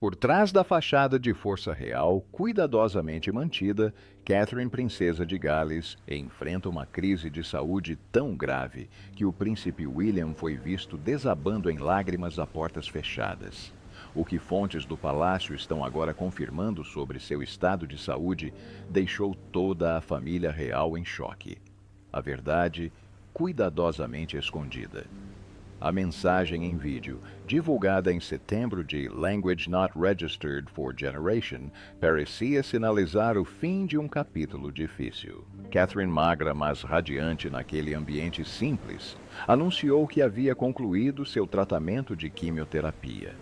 Por trás da fachada de força real, cuidadosamente mantida, Catherine, princesa de Gales, enfrenta uma crise de saúde tão grave que o príncipe William foi visto desabando em lágrimas a portas fechadas. O que fontes do palácio estão agora confirmando sobre seu estado de saúde deixou toda a família real em choque. A verdade, cuidadosamente escondida. A mensagem em vídeo, divulgada em setembro de Language Not Registered for Generation, parecia sinalizar o fim de um capítulo difícil. Catherine, magra mas radiante naquele ambiente simples, anunciou que havia concluído seu tratamento de quimioterapia.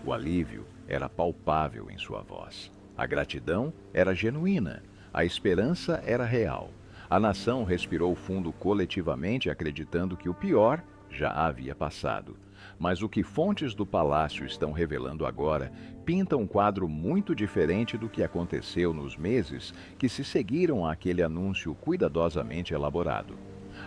O alívio era palpável em sua voz. A gratidão era genuína. A esperança era real. A nação respirou fundo coletivamente, acreditando que o pior já havia passado. Mas o que fontes do palácio estão revelando agora pinta um quadro muito diferente do que aconteceu nos meses que se seguiram àquele anúncio cuidadosamente elaborado.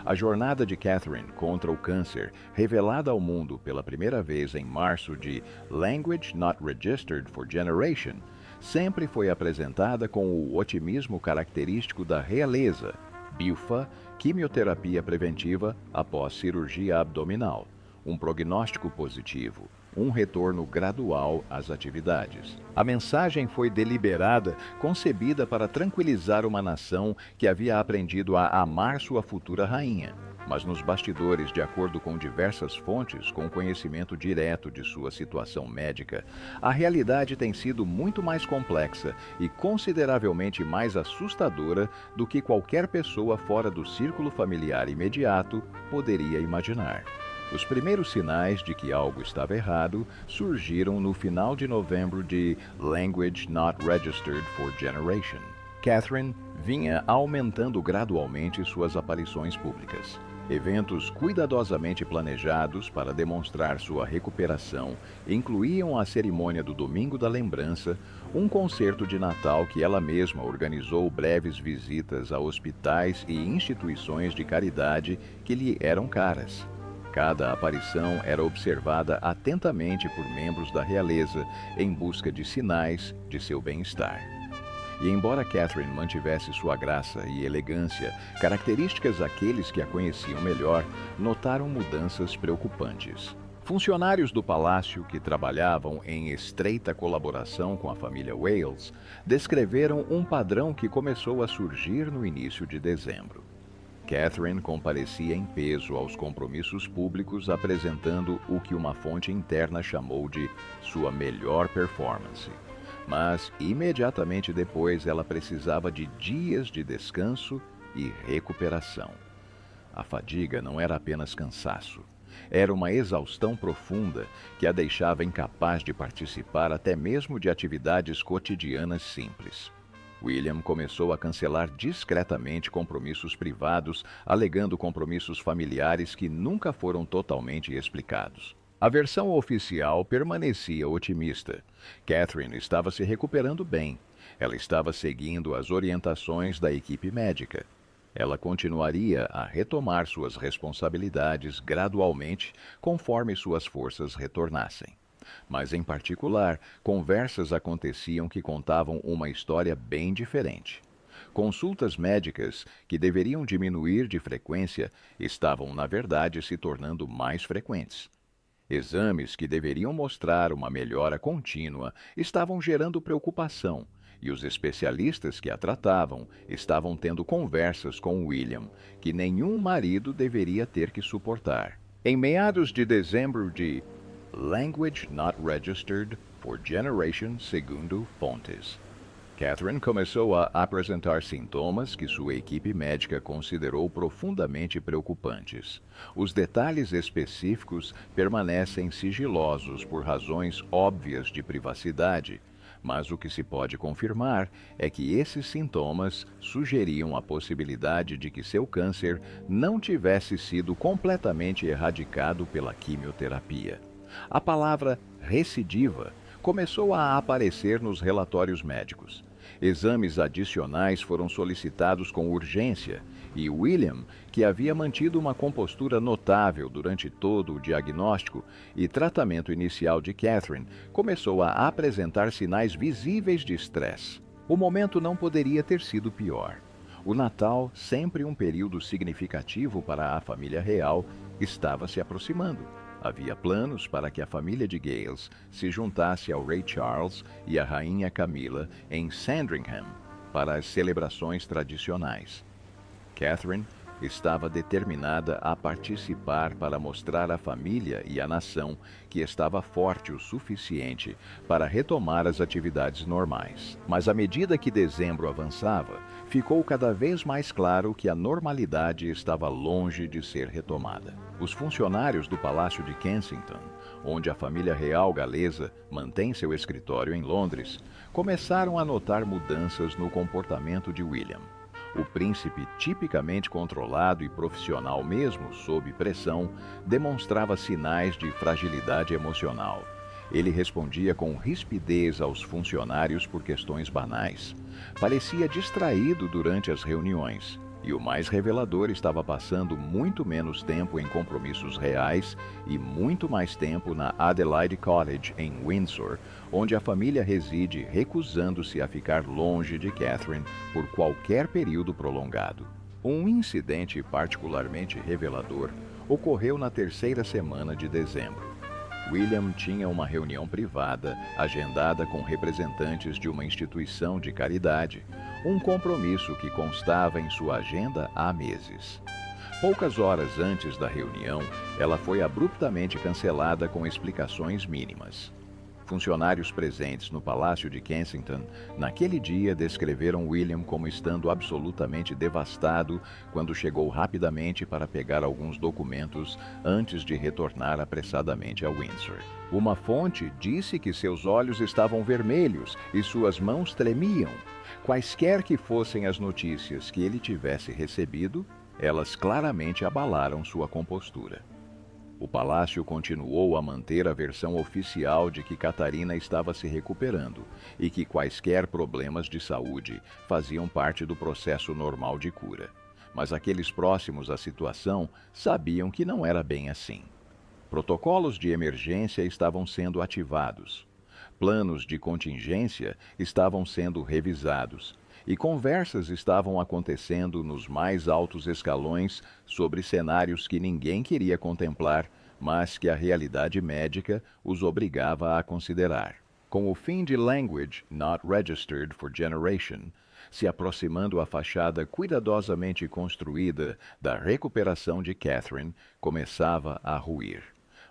A jornada de Catherine contra o câncer, revelada ao mundo pela primeira vez em março de Language Not Registered for Generation, sempre foi apresentada com o otimismo característico da realeza, BIFA, quimioterapia preventiva após cirurgia abdominal, um prognóstico positivo, um retorno gradual às atividades. A mensagem foi deliberada, concebida para tranquilizar uma nação que havia aprendido a amar sua futura rainha. Mas nos bastidores, de acordo com diversas fontes com conhecimento direto de sua situação médica, a realidade tem sido muito mais complexa e consideravelmente mais assustadora do que qualquer pessoa fora do círculo familiar imediato poderia imaginar. Os primeiros sinais de que algo estava errado surgiram no final de novembro de Language Not Registered for Generation. Catherine vinha aumentando gradualmente suas aparições públicas. Eventos cuidadosamente planejados para demonstrar sua recuperação incluíam a cerimônia do Domingo da Lembrança, um concerto de Natal que ela mesma organizou, breves visitas a hospitais e instituições de caridade que lhe eram caras. Cada aparição era observada atentamente por membros da realeza em busca de sinais de seu bem-estar. E embora Catherine mantivesse sua graça e elegância, características aqueles que a conheciam melhor notaram mudanças preocupantes. Funcionários do palácio, que trabalhavam em estreita colaboração com a família Wales, descreveram um padrão que começou a surgir no início de dezembro. Catherine comparecia em peso aos compromissos públicos, apresentando o que uma fonte interna chamou de sua melhor performance. Mas, imediatamente depois, ela precisava de dias de descanso e recuperação. A fadiga não era apenas cansaço. Era uma exaustão profunda que a deixava incapaz de participar até mesmo de atividades cotidianas simples. William começou a cancelar discretamente compromissos privados, alegando compromissos familiares que nunca foram totalmente explicados. A versão oficial permanecia otimista. Catherine estava se recuperando bem. Ela estava seguindo as orientações da equipe médica. Ela continuaria a retomar suas responsabilidades gradualmente conforme suas forças retornassem. Mas, em particular, conversas aconteciam que contavam uma história bem diferente. Consultas médicas, que deveriam diminuir de frequência, estavam, na verdade, se tornando mais frequentes. Exames que deveriam mostrar uma melhora contínua estavam gerando preocupação, e os especialistas que a tratavam estavam tendo conversas com William, que nenhum marido deveria ter que suportar. Em meados de dezembro de Language Not Registered for Generation, segundo fontes, Catherine começou a apresentar sintomas que sua equipe médica considerou profundamente preocupantes. Os detalhes específicos permanecem sigilosos por razões óbvias de privacidade, mas o que se pode confirmar é que esses sintomas sugeriam a possibilidade de que seu câncer não tivesse sido completamente erradicado pela quimioterapia. A palavra recidiva começou a aparecer nos relatórios médicos. Exames adicionais foram solicitados com urgência e William, que havia mantido uma compostura notável durante todo o diagnóstico e tratamento inicial de Catherine, começou a apresentar sinais visíveis de estresse. O momento não poderia ter sido pior. O Natal, sempre um período significativo para a família real, estava se aproximando. Havia planos para que a família de Gales se juntasse ao rei Charles e à rainha Camila em Sandringham para as celebrações tradicionais. Catherine estava determinada a participar para mostrar à família e à nação que estava forte o suficiente para retomar as atividades normais. Mas à medida que dezembro avançava, ficou cada vez mais claro que a normalidade estava longe de ser retomada. Os funcionários do Palácio de Kensington, onde a família real galesa mantém seu escritório em Londres, começaram a notar mudanças no comportamento de William. O príncipe, tipicamente controlado e profissional mesmo sob pressão, demonstrava sinais de fragilidade emocional. Ele respondia com rispidez aos funcionários por questões banais. Parecia distraído durante as reuniões. E o mais revelador, estava passando muito menos tempo em compromissos reais e muito mais tempo na Adelaide Cottage, em Windsor, onde a família reside, recusando-se a ficar longe de Catherine por qualquer período prolongado. Um incidente particularmente revelador ocorreu na terceira semana de dezembro. William tinha uma reunião privada agendada com representantes de uma instituição de caridade, um compromisso que constava em sua agenda há meses. Poucas horas antes da reunião, ela foi abruptamente cancelada com explicações mínimas. Funcionários presentes no Palácio de Kensington, naquele dia, descreveram William como estando absolutamente devastado quando chegou rapidamente para pegar alguns documentos antes de retornar apressadamente a Windsor. Uma fonte disse que seus olhos estavam vermelhos e suas mãos tremiam. Quaisquer que fossem as notícias que ele tivesse recebido, elas claramente abalaram sua compostura. O palácio continuou a manter a versão oficial de que Catarina estava se recuperando e que quaisquer problemas de saúde faziam parte do processo normal de cura. Mas aqueles próximos à situação sabiam que não era bem assim. Protocolos de emergência estavam sendo ativados. Planos de contingência estavam sendo revisados. E conversas estavam acontecendo nos mais altos escalões sobre cenários que ninguém queria contemplar, mas que a realidade médica os obrigava a considerar. Com o fim de Language Not Registered for Generation se aproximando, a fachada cuidadosamente construída da recuperação de Catherine começava a ruir.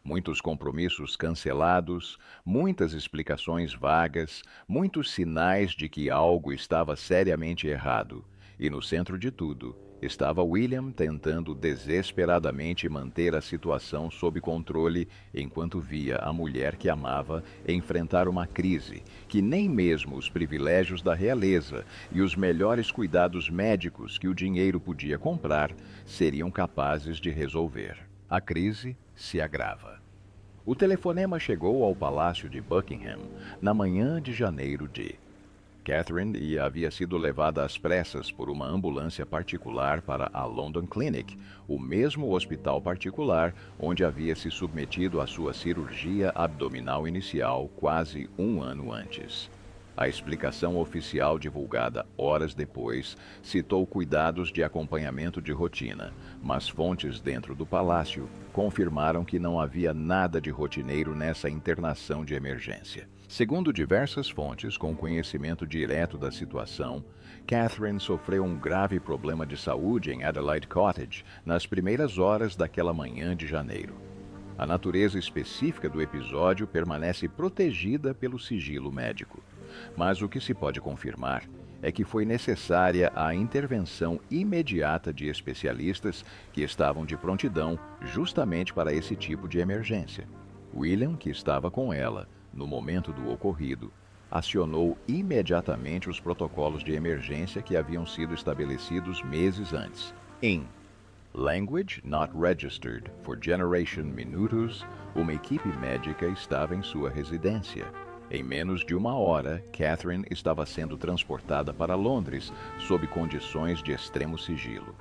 Muitos compromissos cancelados, muitas explicações vagas, muitos sinais de que algo estava seriamente errado. E no centro de tudo, estava William tentando desesperadamente manter a situação sob controle enquanto via a mulher que amava enfrentar uma crise que nem mesmo os privilégios da realeza e os melhores cuidados médicos que o dinheiro podia comprar seriam capazes de resolver. A crise se agrava. O telefonema chegou ao Palácio de Buckingham na manhã de janeiro de... Catherine havia sido levada às pressas por uma ambulância particular para a London Clinic, o mesmo hospital particular onde havia se submetido à sua cirurgia abdominal inicial quase um ano antes. A explicação oficial divulgada horas depois citou cuidados de acompanhamento de rotina, mas fontes dentro do palácio confirmaram que não havia nada de rotineiro nessa internação de emergência. Segundo diversas fontes com conhecimento direto da situação, Catherine sofreu um grave problema de saúde em Adelaide Cottage nas primeiras horas daquela manhã de janeiro. A natureza específica do episódio permanece protegida pelo sigilo médico. Mas o que se pode confirmar é que foi necessária a intervenção imediata de especialistas que estavam de prontidão justamente para esse tipo de emergência. William, que estava com ela no momento do ocorrido, acionou imediatamente os protocolos de emergência que haviam sido estabelecidos meses antes. Em Language Not Registered for Generation Minutos, uma equipe médica estava em sua residência. Em menos de uma hora, Catherine estava sendo transportada para Londres sob condições de extremo sigilo.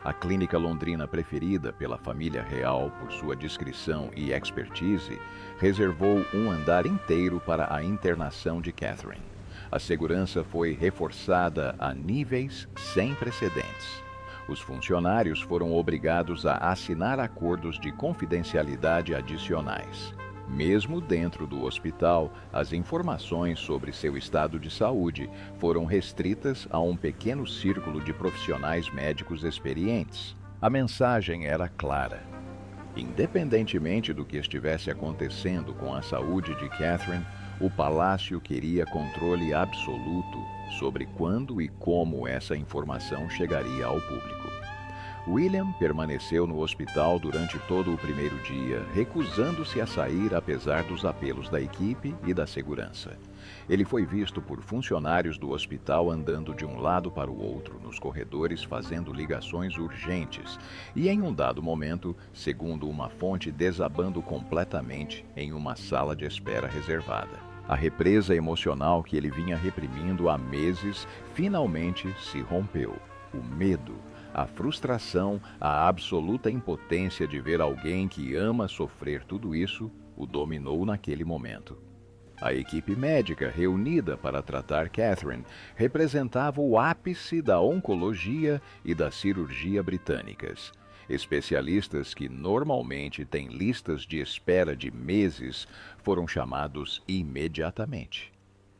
A clínica londrina preferida pela família real por sua discrição e expertise reservou um andar inteiro para a internação de Catherine. A segurança foi reforçada a níveis sem precedentes. Os funcionários foram obrigados a assinar acordos de confidencialidade adicionais. Mesmo dentro do hospital, as informações sobre seu estado de saúde foram restritas a um pequeno círculo de profissionais médicos experientes. A mensagem era clara. Independentemente do que estivesse acontecendo com a saúde de Catherine, o palácio queria controle absoluto sobre quando e como essa informação chegaria ao público. William permaneceu no hospital durante todo o primeiro dia, recusando-se a sair apesar dos apelos da equipe e da segurança. Ele foi visto por funcionários do hospital andando de um lado para o outro nos corredores fazendo ligações urgentes e, em um dado momento, segundo uma fonte, desabando completamente em uma sala de espera reservada. A represa emocional que ele vinha reprimindo há meses finalmente se rompeu. O medo, a frustração, a absoluta impotência de ver alguém que ama sofrer tudo isso, o dominou naquele momento. A equipe médica reunida para tratar Catherine representava o ápice da oncologia e da cirurgia britânicas. Especialistas que normalmente têm listas de espera de meses foram chamados imediatamente.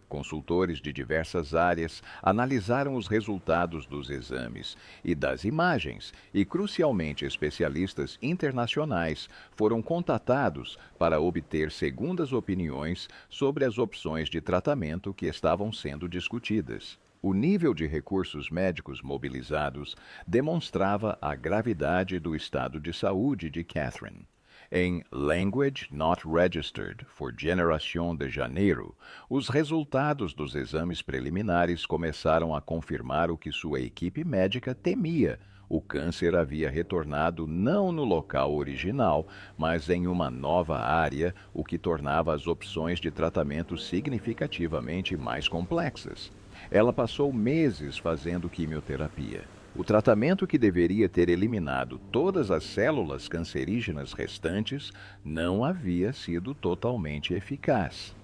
Consultores de diversas áreas analisaram os resultados dos exames e das imagens e, crucialmente, especialistas internacionais foram contatados para obter segundas opiniões sobre as opções de tratamento que estavam sendo discutidas. O nível de recursos médicos mobilizados demonstrava a gravidade do estado de saúde de Catherine. Em Language Not Registered for Generation de Janeiro, os resultados dos exames preliminares começaram a confirmar o que sua equipe médica temia. O câncer havia retornado não no local original, mas em uma nova área, o que tornava as opções de tratamento significativamente mais complexas. Ela passou meses fazendo quimioterapia. O tratamento que deveria ter eliminado todas as células cancerígenas restantes não havia sido totalmente eficaz.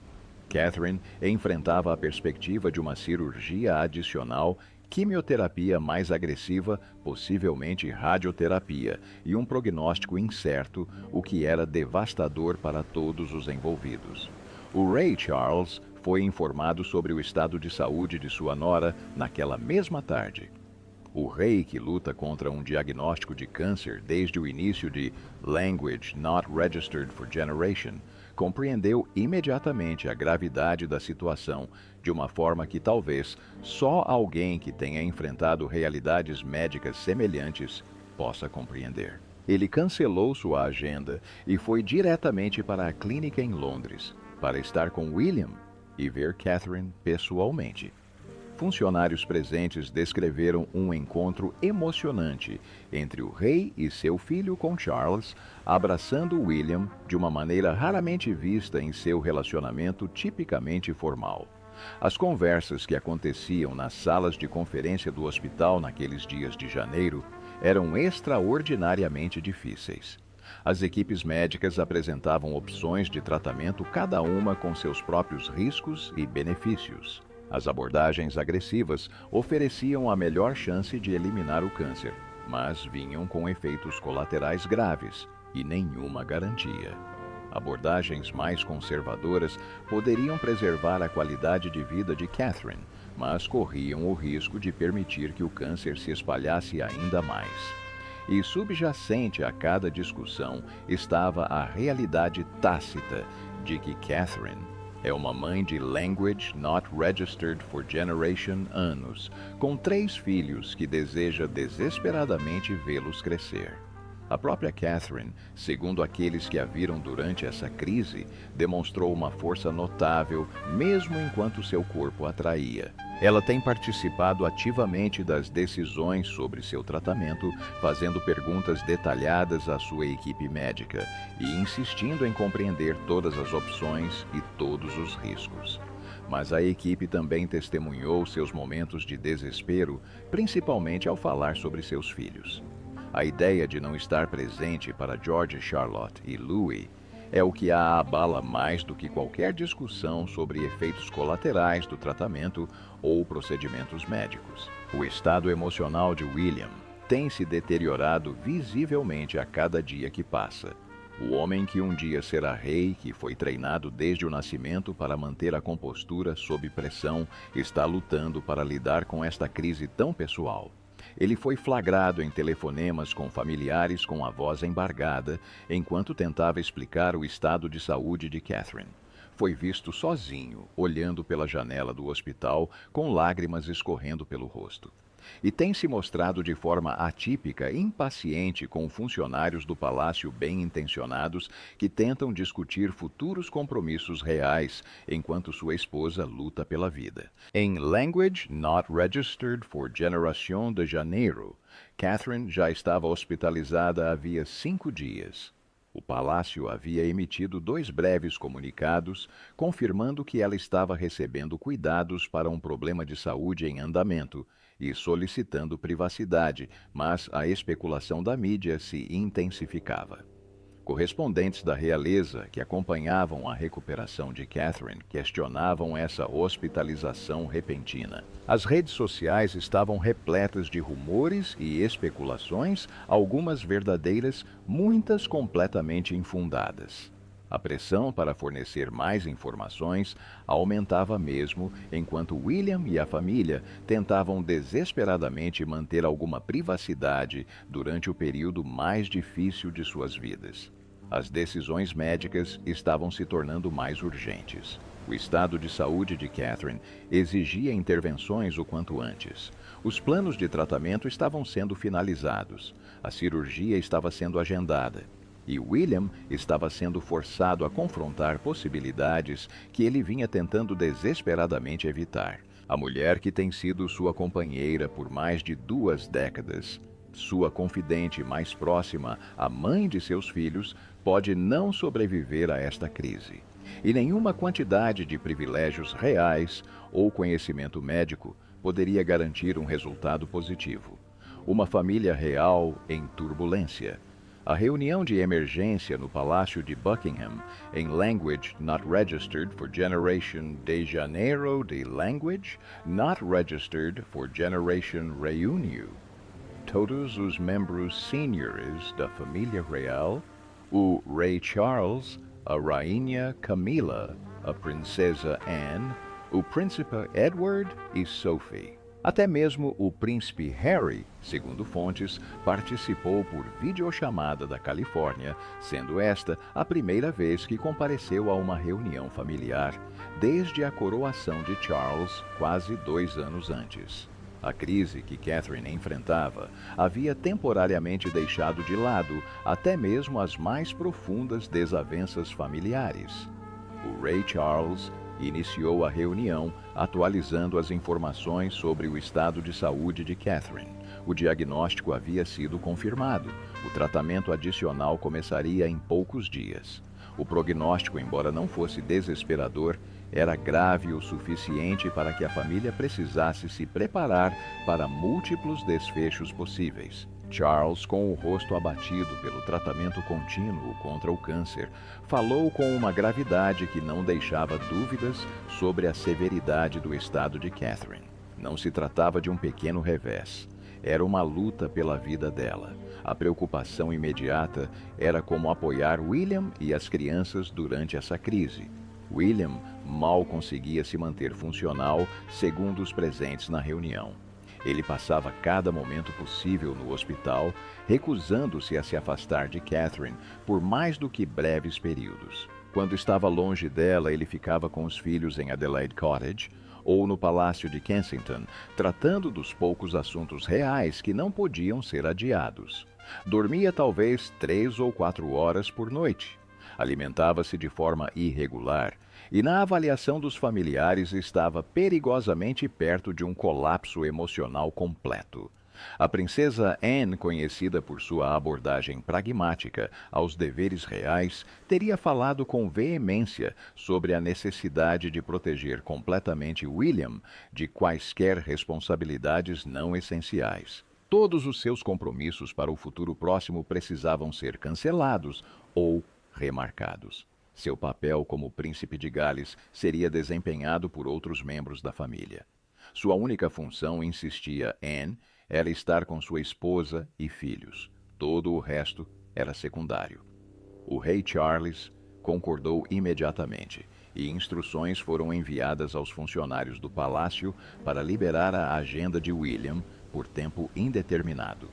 Catherine enfrentava a perspectiva de uma cirurgia adicional, quimioterapia mais agressiva, possivelmente radioterapia, e um prognóstico incerto, o que era devastador para todos os envolvidos. O Ray Charles foi informado sobre o estado de saúde de sua nora naquela mesma tarde. O rei, que luta contra um diagnóstico de câncer desde o início de Language Not Registered for Generation, compreendeu imediatamente a gravidade da situação, de uma forma que talvez só alguém que tenha enfrentado realidades médicas semelhantes possa compreender. Ele cancelou sua agenda e foi diretamente para a clínica em Londres, para estar com William e ver Catherine pessoalmente. Funcionários presentes descreveram um encontro emocionante entre o rei e seu filho com Charles, abraçando William de uma maneira raramente vista em seu relacionamento tipicamente formal. As conversas que aconteciam nas salas de conferência do hospital naqueles dias de janeiro eram extraordinariamente difíceis. As equipes médicas apresentavam opções de tratamento, cada uma com seus próprios riscos e benefícios. As abordagens agressivas ofereciam a melhor chance de eliminar o câncer, mas vinham com efeitos colaterais graves e nenhuma garantia. Abordagens mais conservadoras poderiam preservar a qualidade de vida de Catherine, mas corriam o risco de permitir que o câncer se espalhasse ainda mais. E subjacente a cada discussão estava a realidade tácita de que Catherine é uma mãe de Language Not Registered for Generation anos, com 3 filhos que deseja desesperadamente vê-los crescer. A própria Catherine, segundo aqueles que a viram durante essa crise, demonstrou uma força notável, mesmo enquanto seu corpo a traía. Ela tem participado ativamente das decisões sobre seu tratamento, fazendo perguntas detalhadas à sua equipe médica e insistindo em compreender todas as opções e todos os riscos. Mas a equipe também testemunhou seus momentos de desespero, principalmente ao falar sobre seus filhos. A ideia de não estar presente para George, Charlotte e Louis é o que a abala mais do que qualquer discussão sobre efeitos colaterais do tratamento ou procedimentos médicos. O estado emocional de William tem se deteriorado visivelmente a cada dia que passa. O homem que um dia será rei, que foi treinado desde o nascimento para manter a compostura sob pressão, está lutando para lidar com esta crise tão pessoal. Ele foi flagrado em telefonemas com familiares com a voz embargada, enquanto tentava explicar o estado de saúde de Catherine. Foi visto sozinho, olhando pela janela do hospital, com lágrimas escorrendo pelo rosto. E tem se mostrado de forma atípica impaciente com funcionários do palácio bem-intencionados que tentam discutir futuros compromissos reais enquanto sua esposa luta pela vida. Em Language Not Registered for Generación de Janeiro, Catherine já estava hospitalizada havia 5 dias. O palácio havia emitido 2 breves comunicados, confirmando que ela estava recebendo cuidados para um problema de saúde em andamento e solicitando privacidade, mas a especulação da mídia se intensificava. Correspondentes da realeza que acompanhavam a recuperação de Catherine questionavam essa hospitalização repentina. As redes sociais estavam repletas de rumores e especulações, algumas verdadeiras, muitas completamente infundadas. A pressão para fornecer mais informações aumentava mesmo, enquanto William e a família tentavam desesperadamente manter alguma privacidade durante o período mais difícil de suas vidas. As decisões médicas estavam se tornando mais urgentes. O estado de saúde de Catherine exigia intervenções o quanto antes. Os planos de tratamento estavam sendo finalizados. A cirurgia estava sendo agendada. E William estava sendo forçado a confrontar possibilidades que ele vinha tentando desesperadamente evitar. A mulher que tem sido sua companheira por mais de 2 décadas, sua confidente mais próxima, a mãe de seus filhos, pode não sobreviver a esta crise. E nenhuma quantidade de privilégios reais ou conhecimento médico poderia garantir um resultado positivo. Uma família real em turbulência. A reunião de emergência no Palácio de Buckingham, em Language Not Registered for Generation de Janeiro de Language Not Registered for Generation Reunião. Todos os membros seniores da família real, o Rei Charles, a Rainha Camila, a Princesa Anne, o Príncipe Edward e Sophie. Até mesmo o Príncipe Harry, segundo fontes, participou por videochamada da Califórnia, sendo esta a primeira vez que compareceu a uma reunião familiar, desde a coroação de Charles, quase 2 anos antes. A crise que Catherine enfrentava havia temporariamente deixado de lado até mesmo as mais profundas desavenças familiares. O Rei Charles iniciou a reunião atualizando as informações sobre o estado de saúde de Catherine. O diagnóstico havia sido confirmado. O tratamento adicional começaria em poucos dias. O prognóstico, embora não fosse desesperador, era grave o suficiente para que a família precisasse se preparar para múltiplos desfechos possíveis. Charles, com o rosto abatido pelo tratamento contínuo contra o câncer, falou com uma gravidade que não deixava dúvidas sobre a severidade do estado de Catherine. Não se tratava de um pequeno revés. Era uma luta pela vida dela. A preocupação imediata era como apoiar William e as crianças durante essa crise. William mal conseguia se manter funcional, segundo os presentes na reunião. Ele passava cada momento possível no hospital, recusando-se a se afastar de Catherine por mais do que breves períodos. Quando estava longe dela, ele ficava com os filhos em Adelaide Cottage ou no Palácio de Kensington, tratando dos poucos assuntos reais que não podiam ser adiados. Dormia talvez 3 ou 4 horas por noite. Alimentava-se de forma irregular e, na avaliação dos familiares, estava perigosamente perto de um colapso emocional completo. A princesa Anne, conhecida por sua abordagem pragmática aos deveres reais, teria falado com veemência sobre a necessidade de proteger completamente William de quaisquer responsabilidades não essenciais. Todos os seus compromissos para o futuro próximo precisavam ser cancelados ou remarcados. Seu papel como príncipe de Gales seria desempenhado por outros membros da família. Sua única função, insistia Anne, era estar com sua esposa e filhos. Todo o resto era secundário. O rei Charles concordou imediatamente e instruções foram enviadas aos funcionários do palácio para liberar a agenda de William por tempo indeterminado.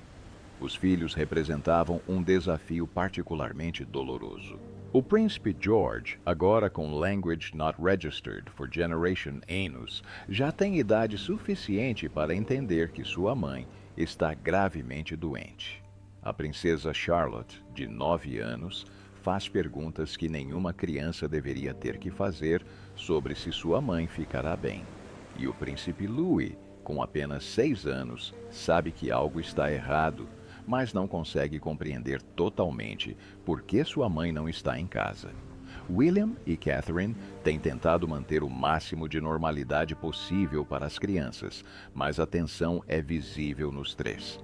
Os filhos representavam um desafio particularmente doloroso. O príncipe George, agora com Language Not Registered for Generation Anus, já tem idade suficiente para entender que sua mãe está gravemente doente. A princesa Charlotte, de 9 anos, faz perguntas que nenhuma criança deveria ter que fazer sobre se sua mãe ficará bem. E o príncipe Louis, com apenas 6 anos, sabe que algo está errado, mas não consegue compreender totalmente por que sua mãe não está em casa. William e Catherine têm tentado manter o máximo de normalidade possível para as crianças, mas a tensão é visível nos três.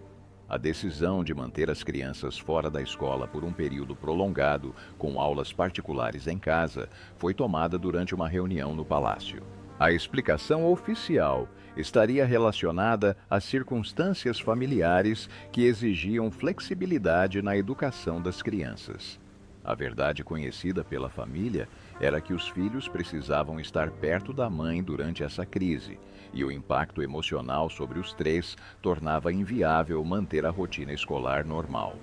A decisão de manter as crianças fora da escola por um período prolongado, com aulas particulares em casa, foi tomada durante uma reunião no palácio. A explicação oficial estaria relacionada às circunstâncias familiares que exigiam flexibilidade na educação das crianças. A verdade conhecida pela família era que os filhos precisavam estar perto da mãe durante essa crise, e o impacto emocional sobre os três tornava inviável manter a rotina escolar normal.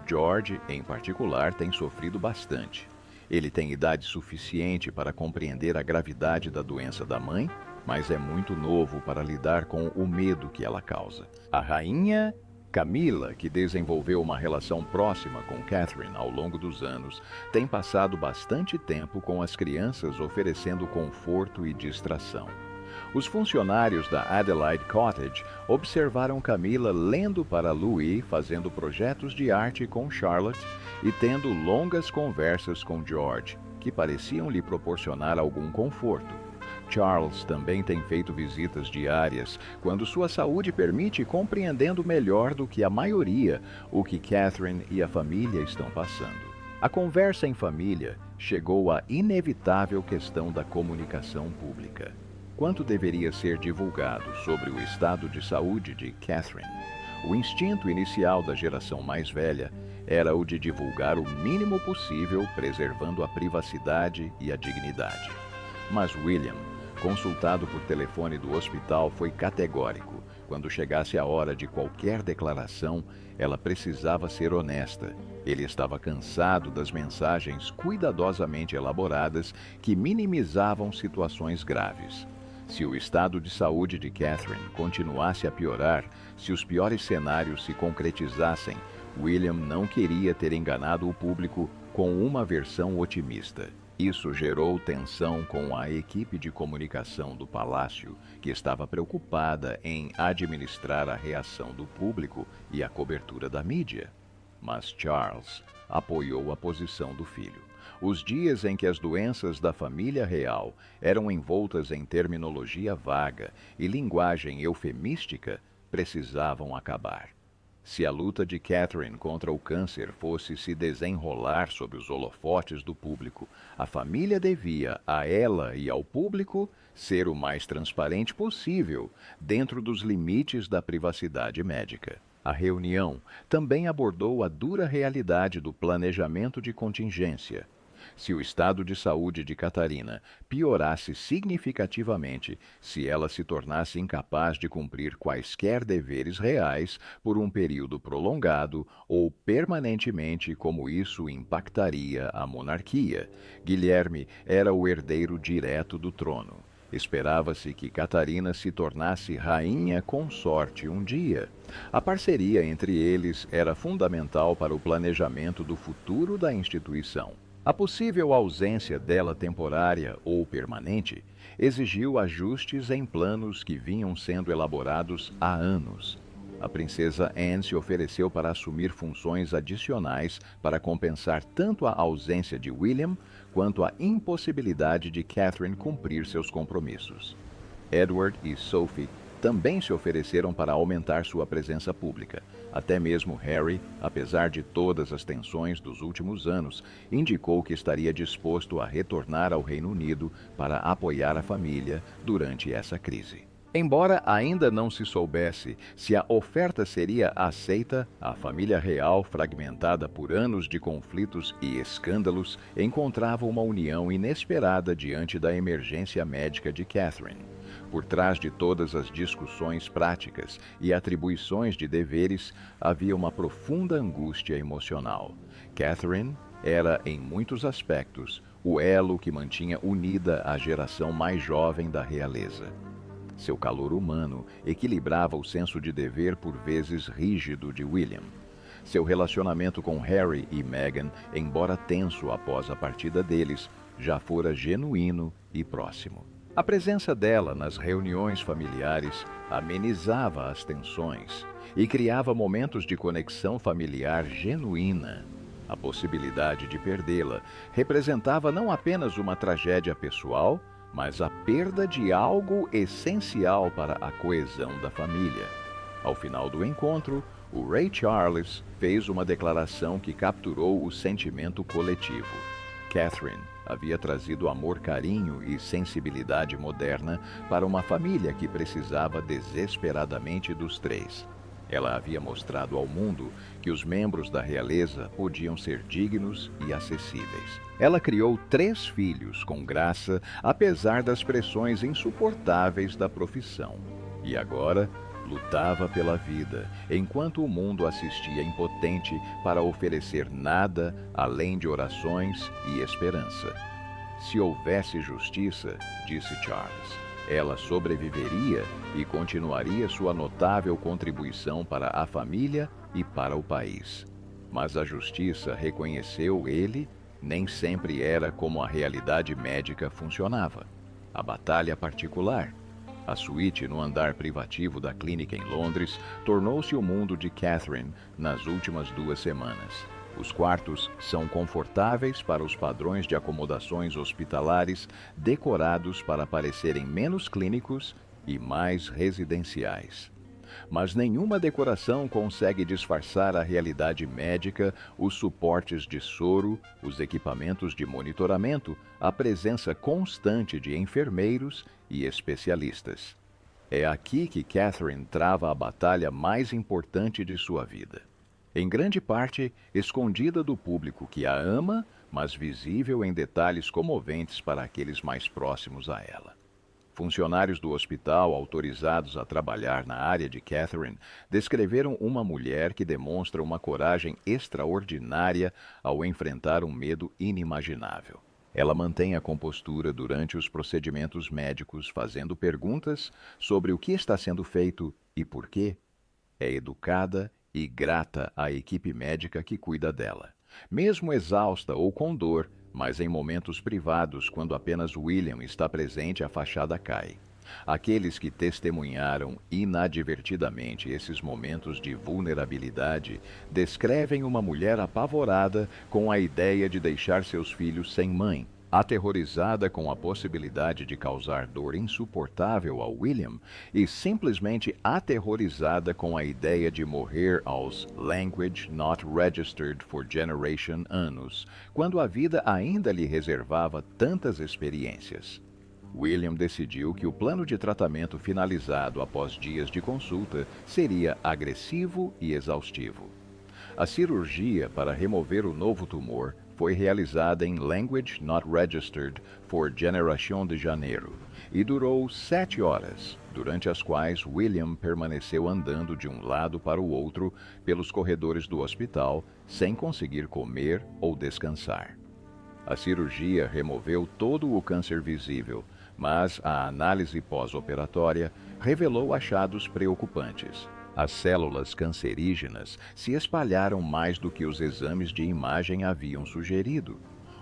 George, em particular, tem sofrido bastante. Ele tem idade suficiente para compreender a gravidade da doença da mãe, mas é muito novo para lidar com o medo que ela causa. A rainha Camila, que desenvolveu uma relação próxima com Catherine ao longo dos anos, tem passado bastante tempo com as crianças oferecendo conforto e distração. Os funcionários da Adelaide Cottage observaram Camila lendo para Louis, fazendo projetos de arte com Charlotte e tendo longas conversas com George, que pareciam lhe proporcionar algum conforto. Charles também tem feito visitas diárias quando sua saúde permite, compreendendo melhor do que a maioria o que Catherine e a família estão passando. A conversa em família chegou à inevitável questão da comunicação pública. Quanto deveria ser divulgado sobre o estado de saúde de Catherine? O instinto inicial da geração mais velha era o de divulgar o mínimo possível, preservando a privacidade e a dignidade. Mas William, consultado por telefone do hospital, foi categórico. Quando chegasse a hora de qualquer declaração, ela precisava ser honesta. Ele estava cansado das mensagens cuidadosamente elaboradas que minimizavam situações graves. Se o estado de saúde de Catherine continuasse a piorar, se os piores cenários se concretizassem, William não queria ter enganado o público com uma versão otimista. Isso gerou tensão com a equipe de comunicação do palácio, que estava preocupada em administrar a reação do público e a cobertura da mídia. Mas Charles apoiou a posição do filho. Os dias em que as doenças da família real eram envoltas em terminologia vaga e linguagem eufemística precisavam acabar. Se a luta de Catherine contra o câncer fosse se desenrolar sob os holofotes do público, a família devia, a ela e ao público, ser o mais transparente possível, dentro dos limites da privacidade médica. A reunião também abordou a dura realidade do planejamento de contingência. Se o estado de saúde de Catarina piorasse significativamente, se ela se tornasse incapaz de cumprir quaisquer deveres reais por um período prolongado ou permanentemente, como isso impactaria a monarquia, Guilherme era o herdeiro direto do trono. Esperava-se que Catarina se tornasse rainha consorte um dia. A parceria entre eles era fundamental para o planejamento do futuro da instituição. A possível ausência dela temporária ou permanente exigiu ajustes em planos que vinham sendo elaborados há anos. A princesa Anne se ofereceu para assumir funções adicionais para compensar tanto a ausência de William quanto a impossibilidade de Catherine cumprir seus compromissos. Edward e Sophie também se ofereceram para aumentar sua presença pública. Até mesmo Harry, apesar de todas as tensões dos últimos anos, indicou que estaria disposto a retornar ao Reino Unido para apoiar a família durante essa crise. Embora ainda não se soubesse se a oferta seria aceita, a família real, fragmentada por anos de conflitos e escândalos, encontrava uma união inesperada diante da emergência médica de Catherine. Por trás de todas as discussões práticas e atribuições de deveres, havia uma profunda angústia emocional. Catherine era, em muitos aspectos, o elo que mantinha unida a geração mais jovem da realeza. Seu calor humano equilibrava o senso de dever por vezes rígido de William. Seu relacionamento com Harry e Meghan, embora tenso após a partida deles, já fora genuíno e próximo. A presença dela nas reuniões familiares amenizava as tensões e criava momentos de conexão familiar genuína. A possibilidade de perdê-la representava não apenas uma tragédia pessoal, mas a perda de algo essencial para a coesão da família. Ao final do encontro, o Ray Charles fez uma declaração que capturou o sentimento coletivo. Catherine havia trazido amor, carinho e sensibilidade moderna para uma família que precisava desesperadamente dos três. Ela havia mostrado ao mundo que os membros da realeza podiam ser dignos e acessíveis. Ela criou 3 filhos com graça, apesar das pressões insuportáveis da profissão. E agora lutava pela vida, enquanto o mundo assistia impotente para oferecer nada além de orações e esperança. Se houvesse justiça, disse Charles, ela sobreviveria e continuaria sua notável contribuição para a família e para o país. Mas a justiça reconheceu ele, nem sempre era como a realidade médica funcionava. A batalha particular. A suíte no andar privativo da clínica em Londres tornou-se o mundo de Catherine nas últimas 2 semanas. Os quartos são confortáveis para os padrões de acomodações hospitalares, decorados para parecerem menos clínicos e mais residenciais. Mas nenhuma decoração consegue disfarçar a realidade médica, os suportes de soro, os equipamentos de monitoramento, a presença constante de enfermeiros e especialistas. É aqui que Catherine trava a batalha mais importante de sua vida. Em grande parte, escondida do público que a ama, mas visível em detalhes comoventes para aqueles mais próximos a ela. Funcionários do hospital autorizados a trabalhar na área de Catherine descreveram uma mulher que demonstra uma coragem extraordinária ao enfrentar um medo inimaginável. Ela mantém a compostura durante os procedimentos médicos, fazendo perguntas sobre o que está sendo feito e por quê. É educada e grata à equipe médica que cuida dela. Mesmo exausta ou com dor, mas em momentos privados, quando apenas William está presente, a fachada cai. Aqueles que testemunharam inadvertidamente esses momentos de vulnerabilidade descrevem uma mulher apavorada com a ideia de deixar seus filhos sem mãe, aterrorizada com a possibilidade de causar dor insuportável ao William e simplesmente aterrorizada com a ideia de morrer aos Language Not Registered for Generation anos, quando a vida ainda lhe reservava tantas experiências. William decidiu que o plano de tratamento finalizado após dias de consulta seria agressivo e exaustivo. A cirurgia para remover o novo tumor foi realizada em Language Not Registered for Generation de Janeiro e durou 7 horas, durante as quais William permaneceu andando de um lado para o outro pelos corredores do hospital sem conseguir comer ou descansar. A cirurgia removeu todo o câncer visível, mas a análise pós-operatória revelou achados preocupantes. As células cancerígenas se espalharam mais do que os exames de imagem haviam sugerido.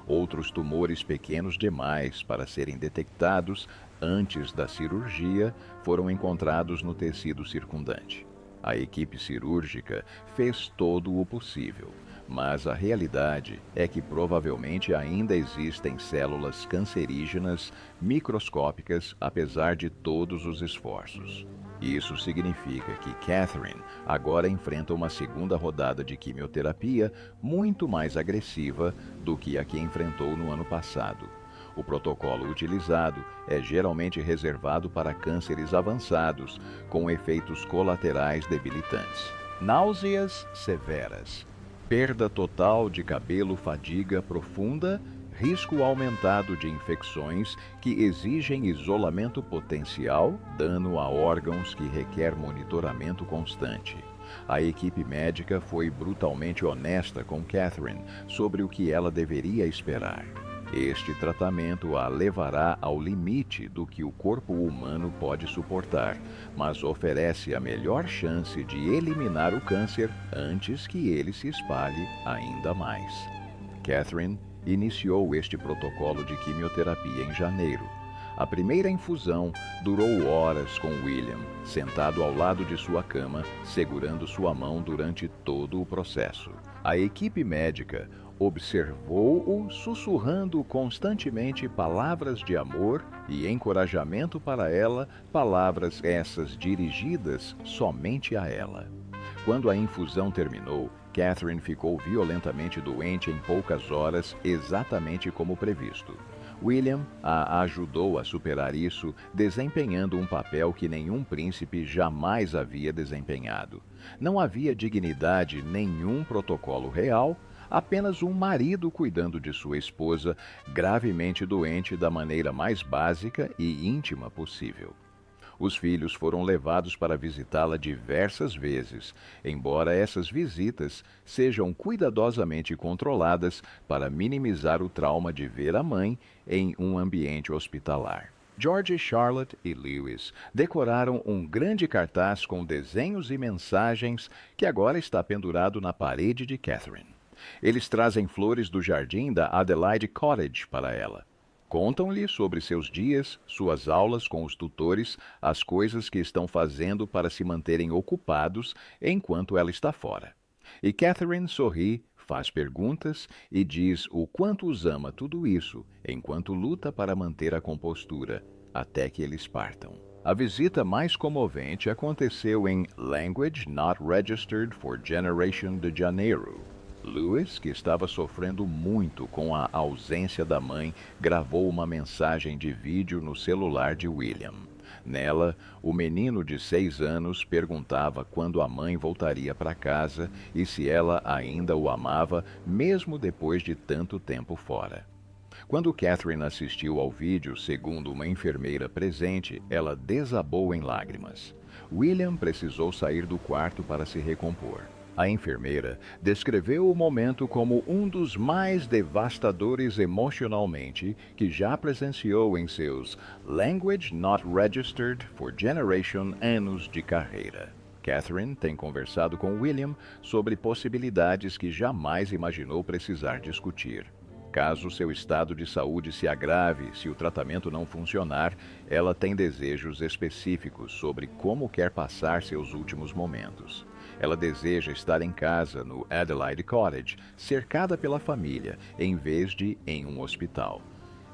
Outros tumores pequenos demais para serem detectados antes da cirurgia foram encontrados no tecido circundante. A equipe cirúrgica fez todo o possível, mas a realidade é que provavelmente ainda existem células cancerígenas microscópicas apesar de todos os esforços. Isso significa que Catherine agora enfrenta uma segunda rodada de quimioterapia muito mais agressiva do que a que enfrentou no ano passado. O protocolo utilizado é geralmente reservado para cânceres avançados, com efeitos colaterais debilitantes. Náuseas severas, perda total de cabelo, fadiga profunda, risco aumentado de infecções que exigem isolamento potencial, dano a órgãos que requer monitoramento constante. A equipe médica foi brutalmente honesta com Catherine sobre o que ela deveria esperar. Este tratamento a levará ao limite do que o corpo humano pode suportar, mas oferece a melhor chance de eliminar o câncer antes que ele se espalhe ainda mais. Catherine iniciou este protocolo de quimioterapia em janeiro. A primeira infusão durou horas com William, sentado ao lado de sua cama, segurando sua mão durante todo o processo. A equipe médica observou-o sussurrando constantemente palavras de amor e encorajamento para ela, palavras essas dirigidas somente a ela. Quando a infusão terminou, Catherine ficou violentamente doente em poucas horas, exatamente como previsto. William a ajudou a superar isso, desempenhando um papel que nenhum príncipe jamais havia desempenhado. Não havia dignidade, nenhum protocolo real, apenas um marido cuidando de sua esposa, gravemente doente da maneira mais básica e íntima possível. Os filhos foram levados para visitá-la diversas vezes, embora essas visitas sejam cuidadosamente controladas para minimizar o trauma de ver a mãe em um ambiente hospitalar. George, Charlotte e Lewis decoraram um grande cartaz com desenhos e mensagens que agora está pendurado na parede de Catherine. Eles trazem flores do jardim da Adelaide Cottage para ela. Contam-lhe sobre seus dias, suas aulas com os tutores, as coisas que estão fazendo para se manterem ocupados enquanto ela está fora. E Catherine sorri, faz perguntas e diz o quanto os ama tudo isso, enquanto luta para manter a compostura, até que eles partam. A visita mais comovente aconteceu em Language Not Registered for Generation de Janeiro. Lewis, que estava sofrendo muito com a ausência da mãe, gravou uma mensagem de vídeo no celular de William. Nela, o menino de 6 anos perguntava quando a mãe voltaria para casa e se ela ainda o amava, mesmo depois de tanto tempo fora. Quando Catherine assistiu ao vídeo, segundo uma enfermeira presente, ela desabou em lágrimas. William precisou sair do quarto para se recompor. A enfermeira descreveu o momento como um dos mais devastadores emocionalmente que já presenciou em seus Language Not Registered for Generation anos de carreira. Catherine tem conversado com William sobre possibilidades que jamais imaginou precisar discutir. Caso seu estado de saúde se agrave, se o tratamento não funcionar, ela tem desejos específicos sobre como quer passar seus últimos momentos. Ela deseja estar em casa, no Adelaide Cottage, cercada pela família, em vez de em um hospital.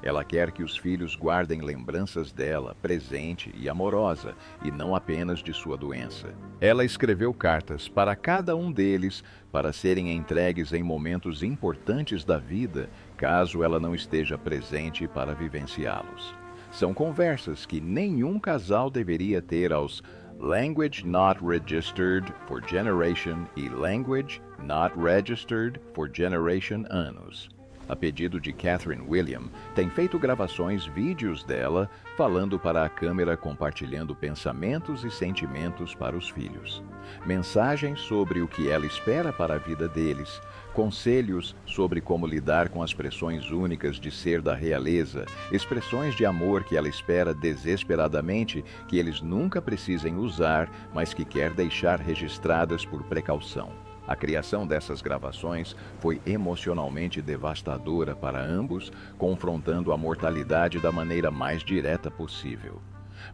Ela quer que os filhos guardem lembranças dela, presente e amorosa, e não apenas de sua doença. Ela escreveu cartas para cada um deles para serem entregues em momentos importantes da vida, caso ela não esteja presente para vivenciá-los. São conversas que nenhum casal deveria ter aos Language Not Registered for Generation e Language Not Registered for Generation anos. A pedido de Catherine, William tem feito gravações vídeos dela falando para a câmera, compartilhando pensamentos e sentimentos para os filhos. Mensagens sobre o que ela espera para a vida deles, conselhos sobre como lidar com as pressões únicas de ser da realeza, expressões de amor que ela espera desesperadamente que eles nunca precisem usar, mas que quer deixar registradas por precaução. A criação dessas gravações foi emocionalmente devastadora para ambos, confrontando a mortalidade da maneira mais direta possível.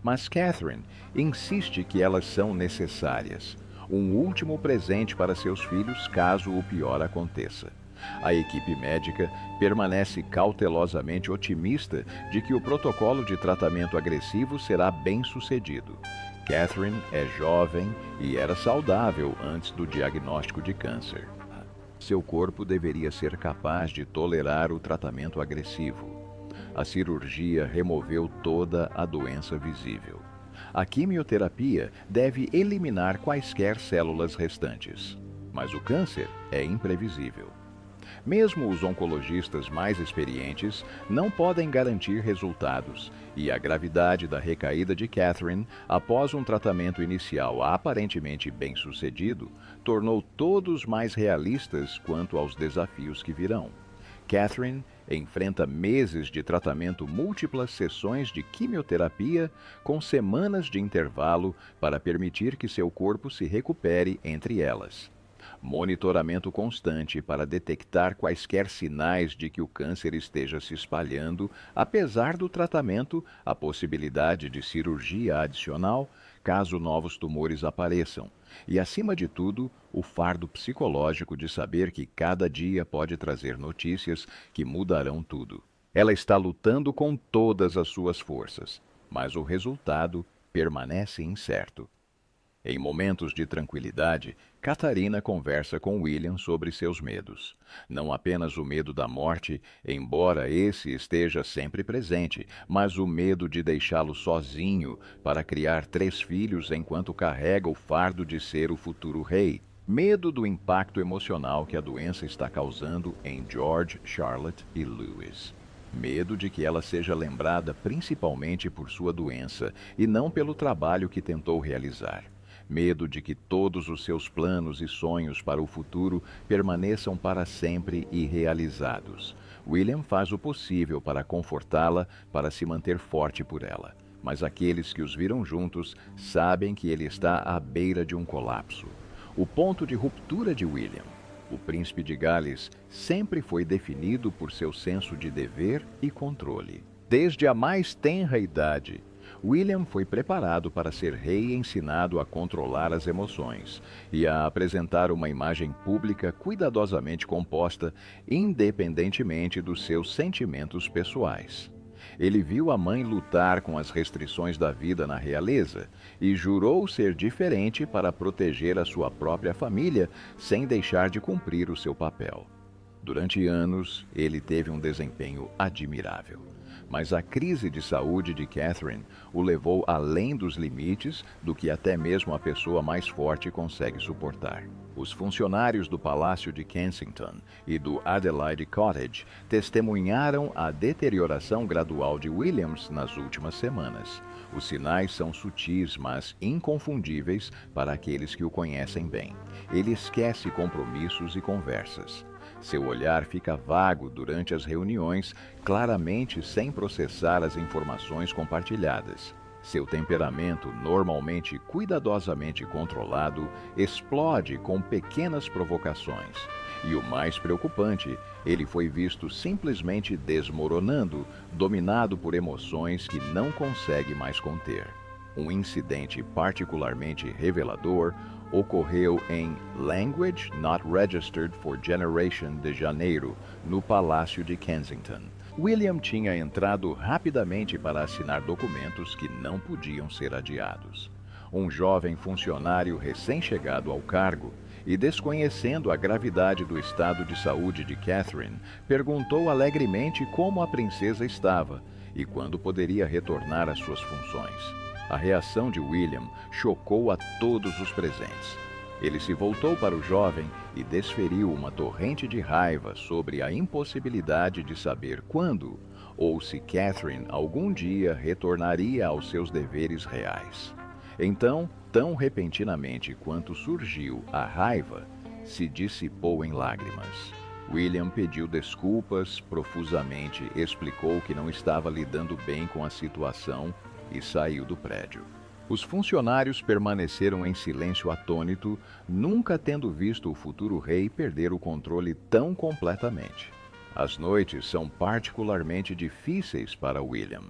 Mas Catherine insiste que elas são necessárias. um último presente para seus filhos caso o pior aconteça. A equipe médica permanece cautelosamente otimista de que o protocolo de tratamento agressivo será bem sucedido. Catherine é jovem e era saudável antes do diagnóstico de câncer. Seu corpo deveria ser capaz de tolerar o tratamento agressivo. A cirurgia removeu toda a doença visível. A quimioterapia deve eliminar quaisquer células restantes. Mas o câncer é imprevisível. Mesmo os oncologistas mais experientes não podem garantir resultados, e a gravidade da recaída de Catherine, após um tratamento inicial aparentemente bem-sucedido, tornou todos mais realistas quanto aos desafios que virão. Catherine enfrenta meses de tratamento, múltiplas sessões de quimioterapia, com semanas de intervalo para permitir que seu corpo se recupere entre elas. Monitoramento constante para detectar quaisquer sinais de que o câncer esteja se espalhando, apesar do tratamento, a possibilidade de cirurgia adicional, caso novos tumores apareçam. E, acima de tudo, o fardo psicológico de saber que cada dia pode trazer notícias que mudarão tudo. Ela está lutando com todas as suas forças, mas o resultado permanece incerto. Em momentos de tranquilidade, Catarina conversa com William sobre seus medos. Não apenas o medo da morte, embora esse esteja sempre presente, mas o medo de deixá-lo sozinho para criar 3 filhos enquanto carrega o fardo de ser o futuro rei. Medo do impacto emocional que a doença está causando em George, Charlotte e Louis. Medo de que ela seja lembrada principalmente por sua doença e não pelo trabalho que tentou realizar. Medo de que todos os seus planos e sonhos para o futuro permaneçam para sempre irrealizados. William faz o possível para confortá-la, para se manter forte por ela. Mas aqueles que os viram juntos sabem que ele está à beira de um colapso. O ponto de ruptura de William. O príncipe de Gales sempre foi definido por seu senso de dever e controle. Desde a mais tenra idade, William foi preparado para ser rei e ensinado a controlar as emoções e a apresentar uma imagem pública cuidadosamente composta, independentemente dos seus sentimentos pessoais. Ele viu a mãe lutar com as restrições da vida na realeza e jurou ser diferente para proteger a sua própria família sem deixar de cumprir o seu papel. Durante anos, ele teve um desempenho admirável. Mas a crise de saúde de Catherine o levou além dos limites do que até mesmo a pessoa mais forte consegue suportar. Os funcionários do Palácio de Kensington e do Adelaide Cottage testemunharam a deterioração gradual de Williams nas últimas semanas. Os sinais são sutis, mas inconfundíveis para aqueles que o conhecem bem. Ele esquece compromissos e conversas. Seu olhar fica vago durante as reuniões, claramente sem processar as informações compartilhadas. Seu temperamento, normalmente cuidadosamente controlado, explode com pequenas provocações. E o mais preocupante, ele foi visto simplesmente desmoronando, dominado por emoções que não consegue mais conter. Um incidente particularmente revelador ocorreu em Language Not Registered for Generation de janeiro, no Palácio de Kensington. William tinha entrado rapidamente para assinar documentos que não podiam ser adiados. Um jovem funcionário recém-chegado ao cargo e desconhecendo a gravidade do estado de saúde de Catherine, perguntou alegremente como a princesa estava e quando poderia retornar às suas funções. A reação de William chocou a todos os presentes. Ele se voltou para o jovem e desferiu uma torrente de raiva sobre a impossibilidade de saber quando ou se Catherine algum dia retornaria aos seus deveres reais. Então, tão repentinamente quanto surgiu a raiva, se dissipou em lágrimas. William pediu desculpas profusamente, explicou que não estava lidando bem com a situação e saiu do prédio. Os funcionários permaneceram em silêncio atônito, nunca tendo visto o futuro rei perder o controle tão completamente. As noites são particularmente difíceis para William.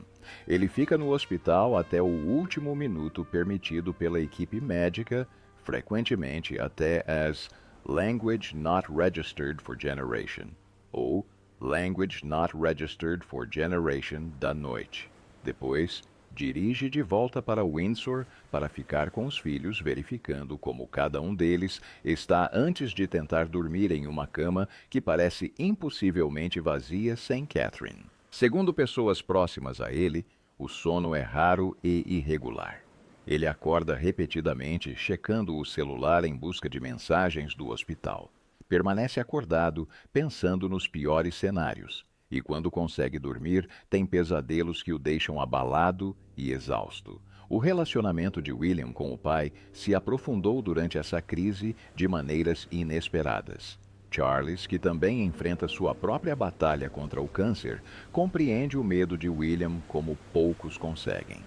Ele fica no hospital até o último minuto permitido pela equipe médica, frequentemente até as Language Not Registered for Generation, ou Language Not Registered for Generation da noite. Depois, dirige de volta para Windsor para ficar com os filhos, verificando como cada um deles está antes de tentar dormir em uma cama que parece impossivelmente vazia sem Catherine. Segundo pessoas próximas a ele, o sono é raro e irregular. Ele acorda repetidamente, checando o celular em busca de mensagens do hospital. Permanece acordado, pensando nos piores cenários. E quando consegue dormir, tem pesadelos que o deixam abalado e exausto. O relacionamento de William com o pai se aprofundou durante essa crise de maneiras inesperadas. Charles, que também enfrenta sua própria batalha contra o câncer, compreende o medo de William como poucos conseguem.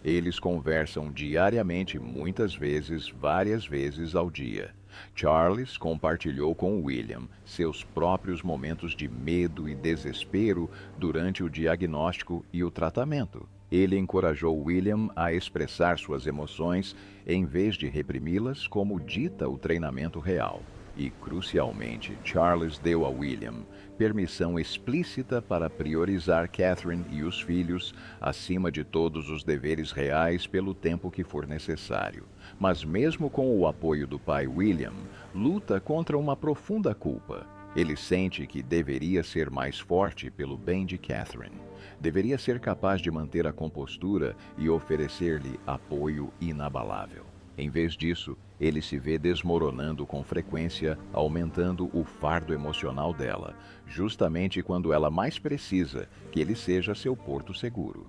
Eles conversam diariamente, muitas vezes, várias vezes ao dia. Charles compartilhou com William seus próprios momentos de medo e desespero durante o diagnóstico e o tratamento. Ele encorajou William a expressar suas emoções em vez de reprimi-las, como dita o treinamento real. E, crucialmente, Charles deu a William permissão explícita para priorizar Catherine e os filhos acima de todos os deveres reais pelo tempo que for necessário. Mas mesmo com o apoio do pai, William luta contra uma profunda culpa. Ele sente que deveria ser mais forte pelo bem de Catherine. Deveria ser capaz de manter a compostura e oferecer-lhe apoio inabalável. Em vez disso, ele se vê desmoronando com frequência, aumentando o fardo emocional dela, justamente quando ela mais precisa que ele seja seu porto seguro.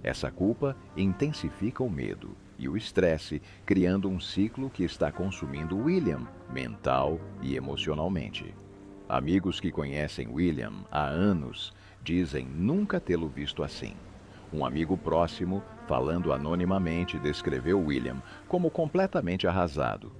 Essa culpa intensifica o medo e o estresse, criando um ciclo que está consumindo William, mental e emocionalmente. Amigos que conhecem William há anos dizem nunca tê-lo visto assim. Um amigo próximo, falando anonimamente, descreveu William como completamente arrasado.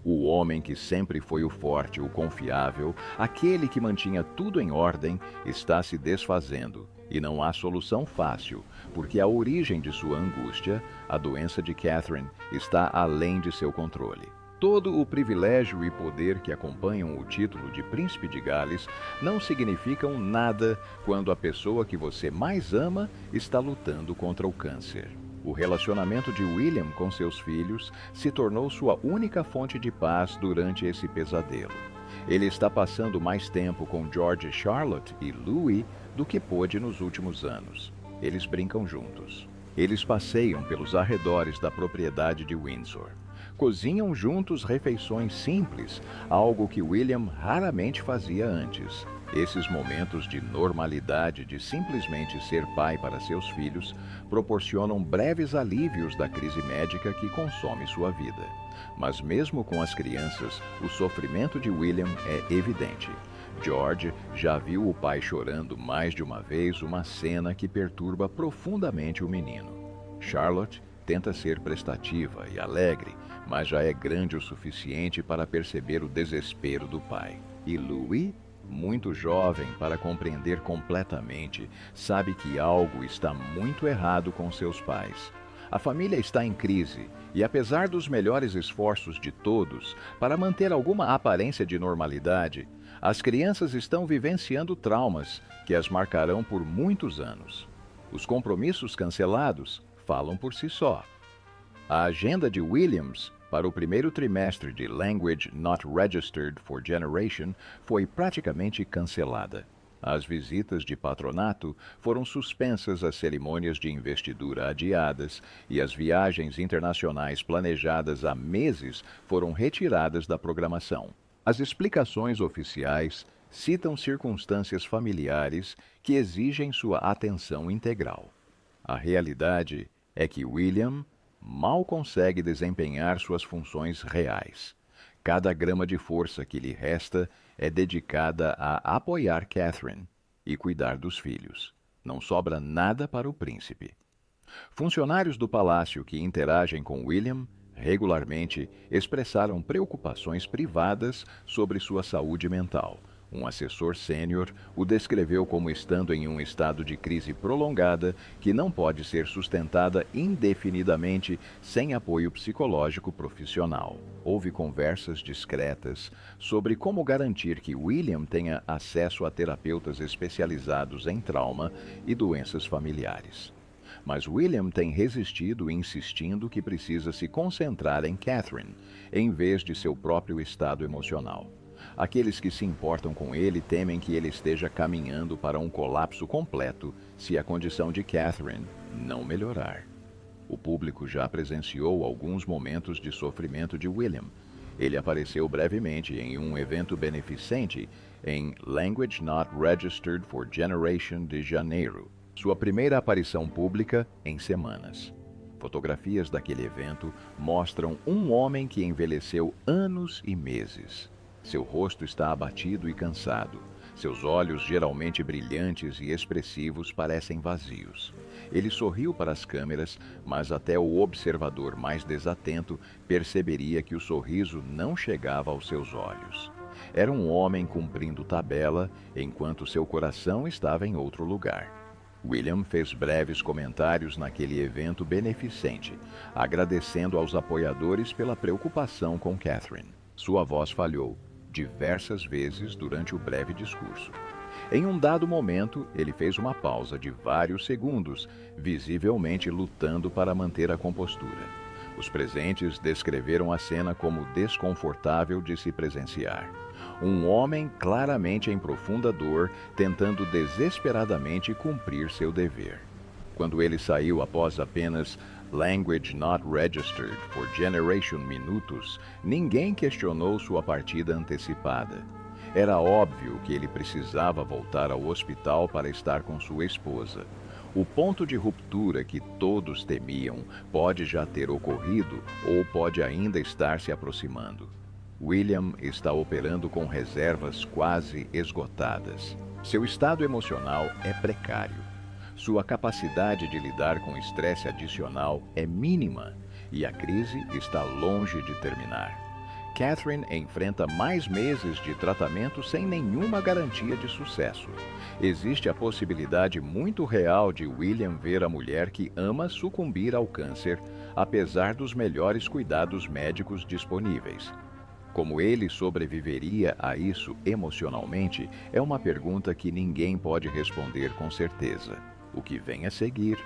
O homem que sempre foi o forte, o confiável, aquele que mantinha tudo em ordem, está se desfazendo. E não há solução fácil, porque a origem de sua angústia, a doença de Catherine, está além de seu controle. Todo o privilégio e poder que acompanham o título de Príncipe de Gales não significam nada quando a pessoa que você mais ama está lutando contra o câncer. O relacionamento de William com seus filhos se tornou sua única fonte de paz durante esse pesadelo. Ele está passando mais tempo com George, Charlotte e Louis do que pôde nos últimos anos. Eles brincam juntos. Eles passeiam pelos arredores da propriedade de Windsor. Cozinham juntos refeições simples, algo que William raramente fazia antes. Esses momentos de normalidade de simplesmente ser pai para seus filhos proporcionam breves alívios da crise médica que consome sua vida. Mas mesmo com as crianças, o sofrimento de William é evidente. George já viu o pai chorando mais de uma vez, uma cena que perturba profundamente o menino. Charlotte tenta ser prestativa e alegre, mas já é grande o suficiente para perceber o desespero do pai. E Louis, muito jovem para compreender completamente, sabe que algo está muito errado com seus pais. A família está em crise e, apesar dos melhores esforços de todos para manter alguma aparência de normalidade, as crianças estão vivenciando traumas que as marcarão por muitos anos. Os compromissos cancelados falam por si só. A agenda de Williams para o primeiro trimestre de Language Not Registered for Generation foi praticamente cancelada. As visitas de patronato foram suspensas, as cerimônias de investidura adiadas e as viagens internacionais planejadas há meses foram retiradas da programação. As explicações oficiais citam circunstâncias familiares que exigem sua atenção integral. A realidade é que William mal consegue desempenhar suas funções reais. Cada grama de força que lhe resta é dedicada a apoiar Catherine e cuidar dos filhos. Não sobra nada para o príncipe. Funcionários do palácio que interagem com William regularmente expressaram preocupações privadas sobre sua saúde mental, Um assessor sênior o descreveu como estando em um estado de crise prolongada que não pode ser sustentada indefinidamente sem apoio psicológico profissional. Houve conversas discretas sobre como garantir que William tenha acesso a terapeutas especializados em trauma e doenças familiares. Mas William tem resistido, insistindo que precisa se concentrar em Catherine, em vez de seu próprio estado emocional. Aqueles que se importam com ele temem que ele esteja caminhando para um colapso completo se a condição de Catherine não melhorar. O público já presenciou alguns momentos de sofrimento de William. Ele apareceu brevemente em um evento beneficente em Language Not Registered for Generation de janeiro, sua primeira aparição pública em semanas. Fotografias daquele evento mostram um homem que envelheceu anos e meses. Seu rosto está abatido e cansado. Seus olhos, geralmente brilhantes e expressivos, parecem vazios. Ele sorriu para as câmeras, mas até o observador mais desatento perceberia que o sorriso não chegava aos seus olhos. Era um homem cumprindo tabela, enquanto seu coração estava em outro lugar. William fez breves comentários naquele evento beneficente, agradecendo aos apoiadores pela preocupação com Catherine. Sua voz falhou diversas vezes durante o breve discurso. Em um dado momento, ele fez uma pausa de vários segundos, visivelmente lutando para manter a compostura. Os presentes descreveram a cena como desconfortável de se presenciar. Um homem claramente em profunda dor, tentando desesperadamente cumprir seu dever. Quando ele saiu após apenas Language Not Registered for Generation minutos, ninguém questionou sua partida antecipada. Era óbvio que ele precisava voltar ao hospital para estar com sua esposa. O ponto de ruptura que todos temiam pode já ter ocorrido ou pode ainda estar se aproximando. William está operando com reservas quase esgotadas. Seu estado emocional é precário. Sua capacidade de lidar com estresse adicional é mínima e a crise está longe de terminar. Catherine enfrenta mais meses de tratamento sem nenhuma garantia de sucesso. Existe a possibilidade muito real de William ver a mulher que ama sucumbir ao câncer, apesar dos melhores cuidados médicos disponíveis. Como ele sobreviveria a isso emocionalmente é uma pergunta que ninguém pode responder com certeza. O que vem a seguir?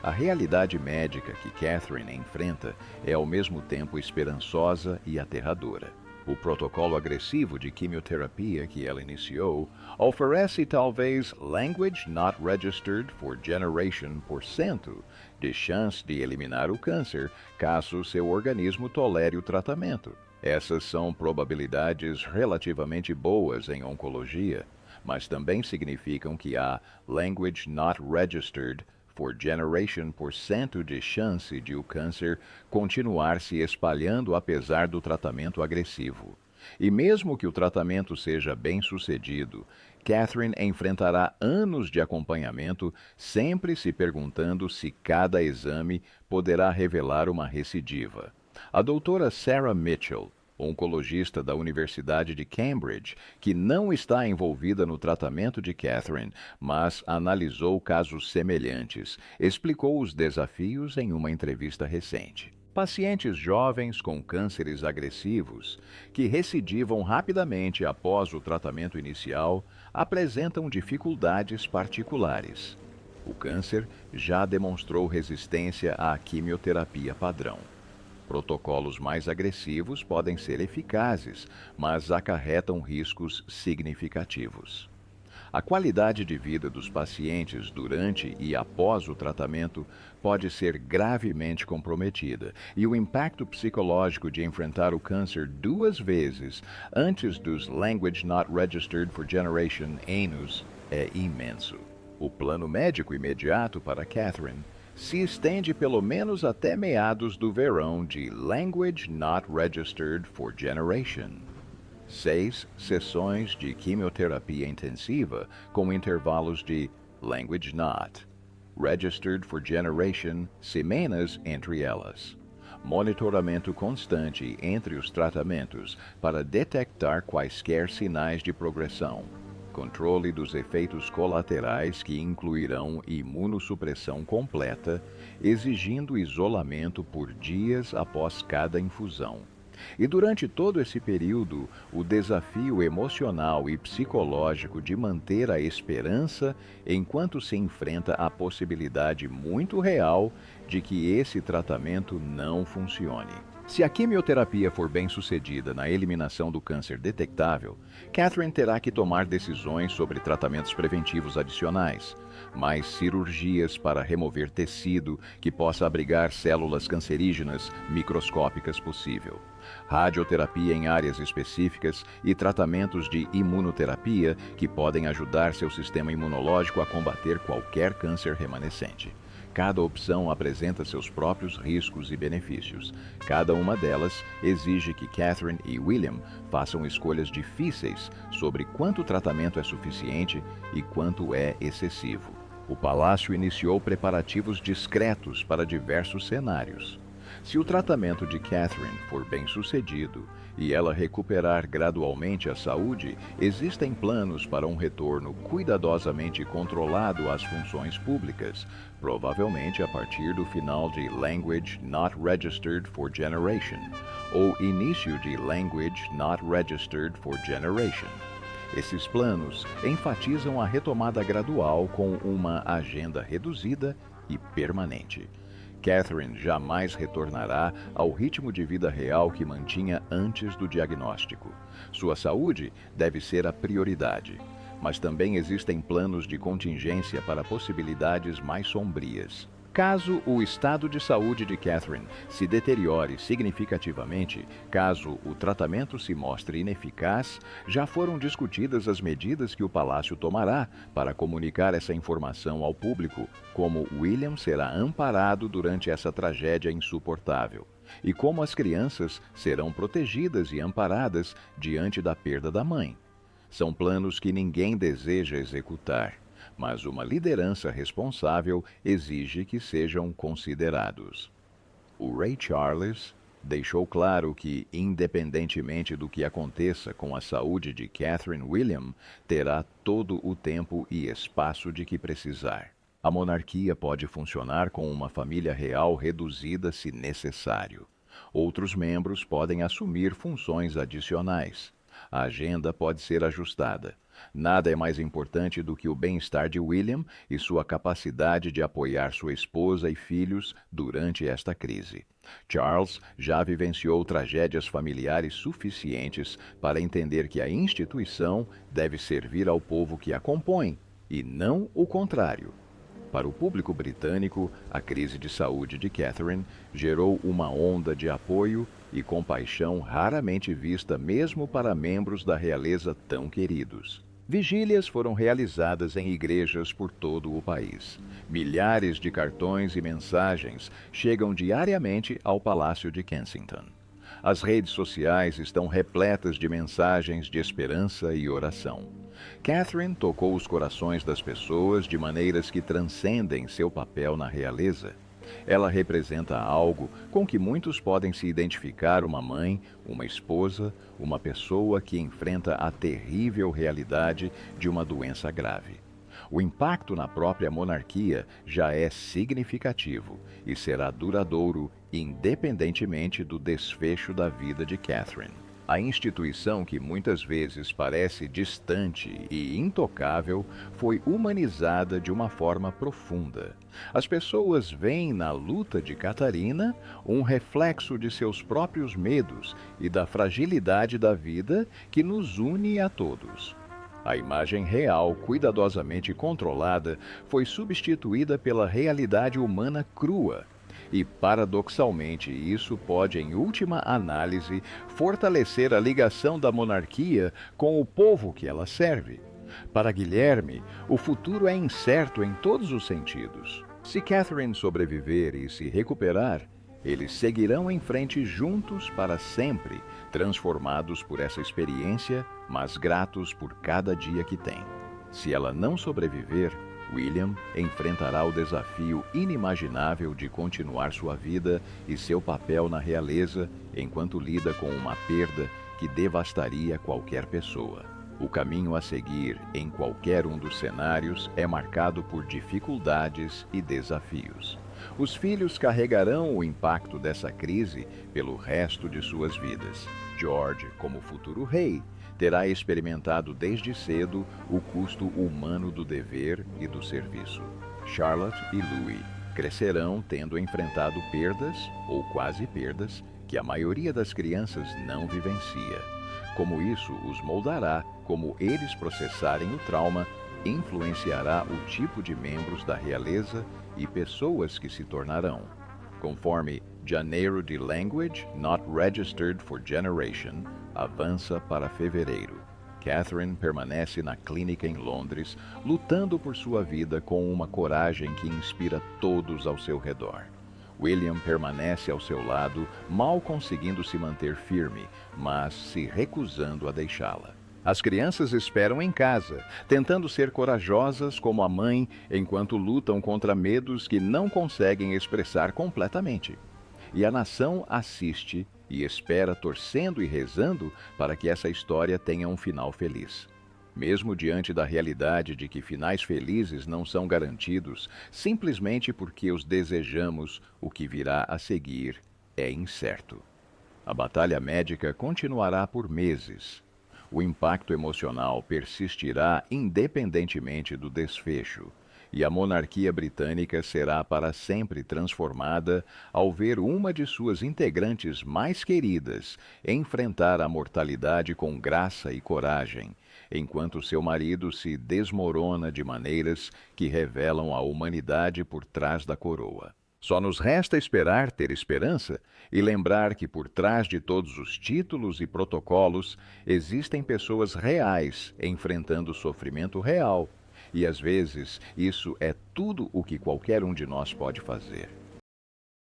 A realidade médica que Catherine enfrenta é ao mesmo tempo esperançosa e aterradora. O protocolo agressivo de quimioterapia que ela iniciou oferece talvez Language Not Registered for Generation % de chance de eliminar o câncer caso seu organismo tolere o tratamento. Essas são probabilidades relativamente boas em oncologia, mas também significam que há Language Not Registered for Generation % de chance de o câncer continuar se espalhando apesar do tratamento agressivo. E mesmo que o tratamento seja bem sucedido, Catherine enfrentará anos de acompanhamento, sempre se perguntando se cada exame poderá revelar uma recidiva. A doutora Sarah Mitchell, oncologista da Universidade de Cambridge, que não está envolvida no tratamento de Catherine, mas analisou casos semelhantes, explicou os desafios em uma entrevista recente. Pacientes jovens com cânceres agressivos, que recidivam rapidamente após o tratamento inicial, apresentam dificuldades particulares. O câncer já demonstrou resistência à quimioterapia padrão. Protocolos mais agressivos podem ser eficazes, mas acarretam riscos significativos. A qualidade de vida dos pacientes durante e após o tratamento pode ser gravemente comprometida, e o impacto psicológico de enfrentar o câncer 2 vezes antes dos Language Not Registered for Generation anos é imenso. O plano médico imediato para Catherine se estende pelo menos até meados do verão de Language Not Registered for Generation. 6 sessões de quimioterapia intensiva com intervalos de Language Not Registered for Generation semanas entre elas. monitoramento constante entre os tratamentos para detectar quaisquer sinais de progressão, controle dos efeitos colaterais que incluirão imunossupressão completa, exigindo isolamento por dias após cada infusão. E durante todo esse período, o desafio emocional e psicológico de manter a esperança enquanto se enfrenta a possibilidade muito real de que esse tratamento não funcione. Se a quimioterapia for bem sucedida na eliminação do câncer detectável, Catherine terá que tomar decisões sobre tratamentos preventivos adicionais, mais cirurgias para remover tecido que possa abrigar células cancerígenas microscópicas possível, radioterapia em áreas específicas e tratamentos de imunoterapia que podem ajudar seu sistema imunológico a combater qualquer câncer remanescente. Cada opção apresenta seus próprios riscos e benefícios. Cada uma delas exige que Catherine e William façam escolhas difíceis sobre quanto tratamento é suficiente e quanto é excessivo. O palácio iniciou preparativos discretos para diversos cenários. Se o tratamento de Catherine for bem sucedido e ela recuperar gradualmente a saúde, existem planos para um retorno cuidadosamente controlado às funções públicas, provavelmente a partir do final de Language Not Registered for Generation, ou início de Language Not Registered for Generation. Esses planos enfatizam a retomada gradual com uma agenda reduzida e permanente. Catherine jamais retornará ao ritmo de vida real que mantinha antes do diagnóstico. Sua saúde deve ser a prioridade, mas também existem planos de contingência para possibilidades mais sombrias. Caso o estado de saúde de Catherine se deteriore significativamente, caso o tratamento se mostre ineficaz, já foram discutidas as medidas que o Palácio tomará para comunicar essa informação ao público, como William será amparado durante essa tragédia insuportável, e como as crianças serão protegidas e amparadas diante da perda da mãe. São planos que ninguém deseja executar, mas uma liderança responsável exige que sejam considerados. O Ray Charles deixou claro que, independentemente do que aconteça com a saúde de Catherine William, terá todo o tempo e espaço de que precisar. A monarquia pode funcionar com uma família real reduzida se necessário. Outros membros podem assumir funções adicionais. A agenda pode ser ajustada. Nada é mais importante do que o bem-estar de William e sua capacidade de apoiar sua esposa e filhos durante esta crise. Charles já vivenciou tragédias familiares suficientes para entender que a instituição deve servir ao povo que a compõe, e não o contrário. Para o público britânico, a crise de saúde de Catherine gerou uma onda de apoio e compaixão raramente vista mesmo para membros da realeza tão queridos. Vigílias foram realizadas em igrejas por todo o país. Milhares de cartões e mensagens chegam diariamente ao Palácio de Kensington. As redes sociais estão repletas de mensagens de esperança e oração. Catherine tocou os corações das pessoas de maneiras que transcendem seu papel na realeza. Ela representa algo com que muitos podem se identificar: uma mãe, uma esposa, uma pessoa que enfrenta a terrível realidade de uma doença grave. O impacto na própria monarquia já é significativo e será duradouro, independentemente do desfecho da vida de Catherine. A instituição, que muitas vezes parece distante e intocável, foi humanizada de uma forma profunda. As pessoas veem na luta de Catarina um reflexo de seus próprios medos e da fragilidade da vida que nos une a todos. A imagem real, cuidadosamente controlada, foi substituída pela realidade humana crua. E, paradoxalmente, isso pode, em última análise, fortalecer a ligação da monarquia com o povo que ela serve. Para Guilherme, o futuro é incerto em todos os sentidos. Se Catherine sobreviver e se recuperar, eles seguirão em frente juntos para sempre, transformados por essa experiência, mas gratos por cada dia que têm. Se ela não sobreviver, William enfrentará o desafio inimaginável de continuar sua vida e seu papel na realeza enquanto lida com uma perda que devastaria qualquer pessoa. O caminho a seguir em qualquer um dos cenários é marcado por dificuldades e desafios. Os filhos carregarão o impacto dessa crise pelo resto de suas vidas. George, como futuro rei, terá experimentado desde cedo o custo humano do dever e do serviço. Charlotte e Louis crescerão tendo enfrentado perdas, ou quase perdas, que a maioria das crianças não vivencia. Como isso os moldará, como eles processarem o trauma, influenciará o tipo de membros da realeza e pessoas que se tornarão. Conforme Janeiro de Language Not Registered for Generation avança para fevereiro, Catherine permanece na clínica em Londres, lutando por sua vida com uma coragem que inspira todos ao seu redor. William permanece ao seu lado, mal conseguindo se manter firme, mas se recusando a deixá-la. As crianças esperam em casa, tentando ser corajosas como a mãe, enquanto lutam contra medos que não conseguem expressar completamente. E a nação assiste e espera, torcendo e rezando para que essa história tenha um final feliz. Mesmo diante da realidade de que finais felizes não são garantidos, simplesmente porque os desejamos, o que virá a seguir é incerto. A batalha médica continuará por meses. O impacto emocional persistirá independentemente do desfecho, e a monarquia britânica será para sempre transformada ao ver uma de suas integrantes mais queridas enfrentar a mortalidade com graça e coragem, enquanto seu marido se desmorona de maneiras que revelam a humanidade por trás da coroa. Só nos resta esperar ter esperança e lembrar que por trás de todos os títulos e protocolos existem pessoas reais enfrentando sofrimento real. E às vezes isso é tudo o que qualquer um de nós pode fazer.